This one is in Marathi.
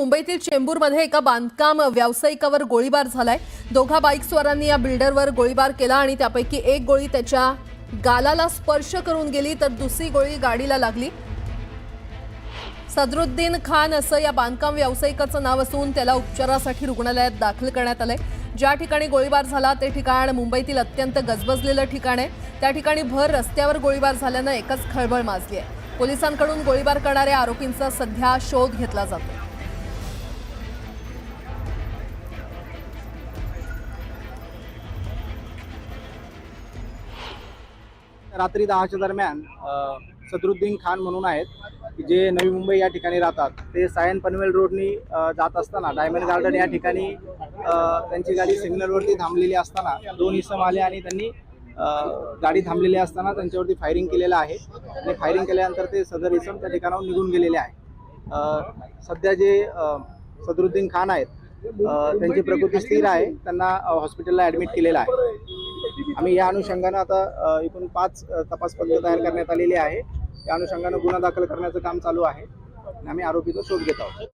मुंबईतील चेंबूरमध्ये एका बांधकाम व्यावसायिकावर गोळीबार झालाय। दोघा बाईकस्वारांनी या बिल्डरवर गोळीबार केला आणि त्यापैकी एक गोळी त्याच्या गालाला स्पर्श करून गेली तर दुसरी गोळी गाडीला लागली। सदरुद्दीन खान असं या बांधकाम व्यावसायिकाचं नाव असून त्याला उपचारासाठी रुग्णालयात दाखल करण्यात आलंय। ज्या ठिकाणी गोळीबार झाला ते ठिकाण मुंबईतील अत्यंत गजबजलेलं ठिकाण आहे। त्या ठिकाणी भर रस्त्यावर गोळीबार झाल्यानं एकच खळबळ माजली आहे। पोलिसांकडून गोळीबार करणाऱ्या आरोपींचा सध्या शोध घेतला जातो। रात्री 10च्या दरम्यान सदरुद्दीन खान म्हणून आहेत जे नवी मुंबई या ठिकाणी राहतात। ते सायन पनवेल रोडनी जात असताना डायमंड गार्डन या ठिकाणी त्यांची गाडी सिग्नलवरती थांबलेली असताना दोन इसम आले आणि त्यांनी गाडी थांबलेली असताना त्यांच्यावरती फायरिंग केलेलं आहे आणि फायरिंग केल्यानंतर ते सदर इसम त्या ठिकाणाहून निघून गेलेले आहे। सध्या जे सदरुद्दीन खान आहेत त्यांची प्रकृती स्थिर आहे, त्यांना हॉस्पिटलला ॲडमिट केलेलं आहे। आम्ही या अनुषंगानं आता एकूण 5 तपास पथकं तयार करण्यात आलेली आहे। या अनुषंगानं गुन्हा दाखल करण्याचं काम चालू आहे आणि आम्ही आरोपीचा शोध घेत आहोत।